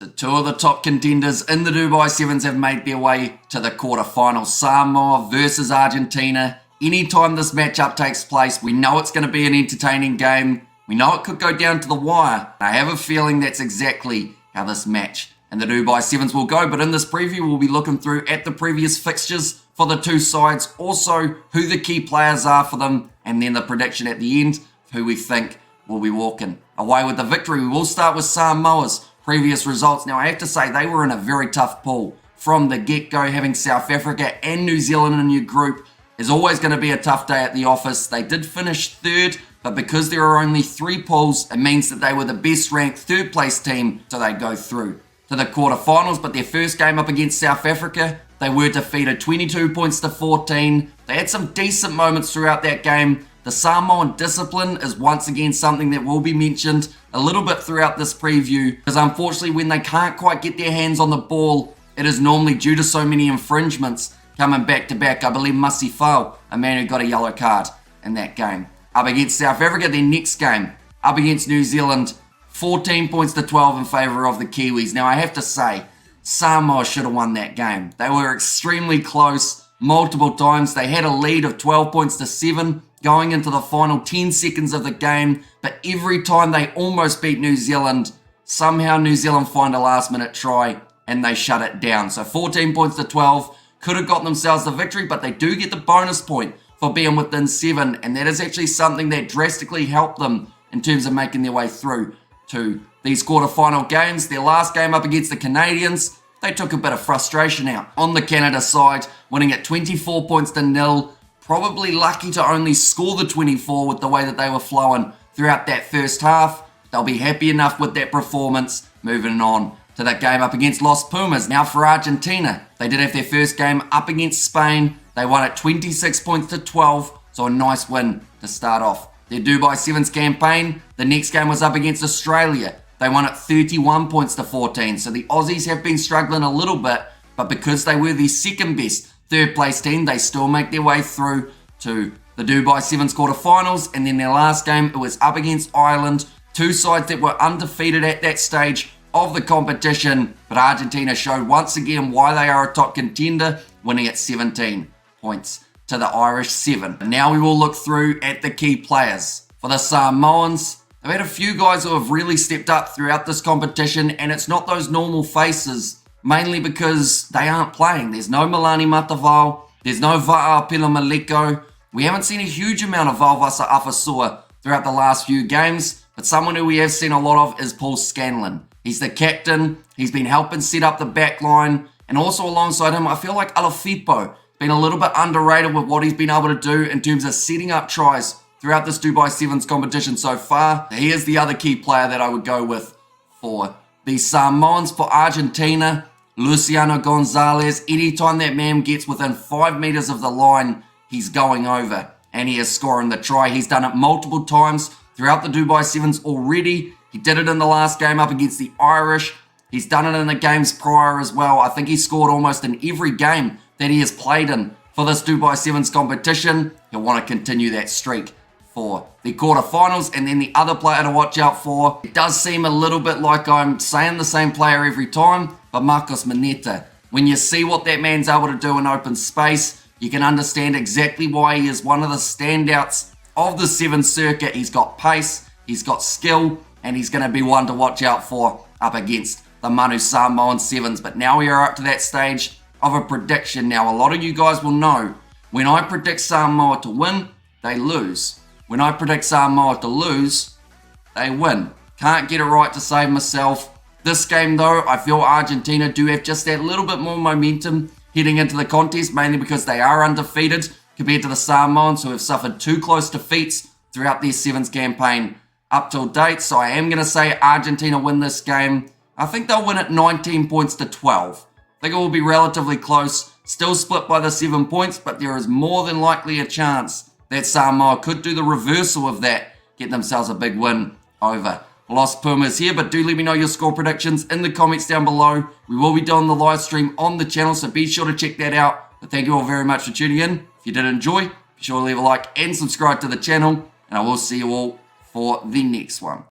The two of the top contenders in the Dubai Sevens have made their way to the quarterfinals. Samoa versus Argentina. Anytime this matchup takes place, we know it's going to be an entertaining game. We know it could go down to the wire. I have a feeling that's exactly how this match and the Dubai Sevens will go. But in this preview, we'll be looking through at the previous fixtures for the two sides. Also, who the key players are for them. And then the prediction at the end of who we think will be walking away with the victory. We will start with Samoa's previous results. Now, I have to say, they were in a very tough pool from the get-go. Having South Africa and New Zealand in your group is always going to be a tough day at the office. They did finish third, but because there are only 3 pools, it means that they were the best-ranked third-place team, so they go through to the quarterfinals. But their first game up against South Africa, they were defeated 22 points to 14. They had some decent moments throughout that game. The Samoan discipline is once again something that will be mentioned a little bit throughout this preview, because unfortunately when they can't quite get their hands on the ball, it is normally due to so many infringements coming back to back. I believe Masifao, a man who got a yellow card in that game. Up against South Africa, their next game, up against New Zealand, 14 points to 12 in favour of the Kiwis. Now I have to say, Samoa should have won that game. They were extremely close multiple times. They had a lead of 12 points to 7 going into the final 10 seconds of the game, but every time they almost beat New Zealand, somehow New Zealand find a last minute try and they shut it down. So 14 points to 12 could have got themselves the victory, but they do get the bonus point for being within 7, and that is actually something that drastically helped them in terms of making their way through to these quarterfinal games. Their last game up against the Canadians, they took a bit of frustration out on the Canada side, winning at 24 points to 0. Probably lucky to only score the 24 with the way that they were flowing throughout that first half. They'll be happy enough with that performance. Moving on to that game up against Los Pumas. Now for Argentina, they did have their first game up against Spain. They won at 26 points to 12, so a nice win to start off their Dubai Sevens campaign. The next game was up against Australia. They won at 31 points to 14, so the Aussies have been struggling a little bit, but because they were the second best third place team, they still make their way through to the Dubai Sevens quarterfinals. And then their last game, it was up against Ireland, two sides that were undefeated at that stage of the competition. But Argentina showed once again why they are a top contender, winning at 17 points to the Irish 7. Now we will look through at the key players. For the Samoans, they've had a few guys who have really stepped up throughout this competition, and it's not those normal faces, mainly because they aren't playing. There's no Milani Matavao, there's no Va'a Pilomaliko. We haven't seen a huge amount of Valvasa Afasua throughout the last few games, but someone who we have seen a lot of is Paul Scanlon. He's the captain, he's been helping set up the back line, and also alongside him, I feel like Alafipo been a little bit underrated with what he's been able to do in terms of setting up tries throughout this Dubai Sevens competition so far. He is the other key player that I would go with for the Samoans. For Argentina, Luciano Gonzalez, anytime that man gets within 5 meters of the line, he's going over and he is scoring the try. He's done it multiple times throughout the Dubai Sevens already. He did it in the last game up against the Irish. He's done it in the games prior as well. I think he scored almost in every game that he has played in for this Dubai Sevens competition. He'll want to continue that streak for the quarterfinals. And then the other player to watch out for, it does seem a little bit like I'm saying the same player every time, but Marcos Mineta. When you see what that man's able to do in open space, you can understand exactly why he is one of the standouts of the Sevens circuit. He's got pace, he's got skill, and he's going to be one to watch out for up against the Manu Samoan Sevens. But now we are up to that stage of a prediction. Now, a lot of you guys will know, when I predict Samoa to win, they lose. When I predict Samoa to lose, they win. Can't get it right to save myself. This game though, I feel Argentina do have just that little bit more momentum heading into the contest, mainly because they are undefeated compared to the Samoans, who have suffered 2 close defeats throughout their Sevens campaign up till date. So I am going to say Argentina win this game. I think they'll win at 19 points to 12. I think it will be relatively close, still split by the 7 points, but there is more than likely a chance that Samoa could do the reversal of that, get themselves a big win over Los Pumas here. But do let me know your score predictions in the comments down below. We will be doing the live stream on the channel, so be sure to check that out. But thank you all very much for tuning in. If you did enjoy, be sure to leave a like and subscribe to the channel, and I will see you all for the next one.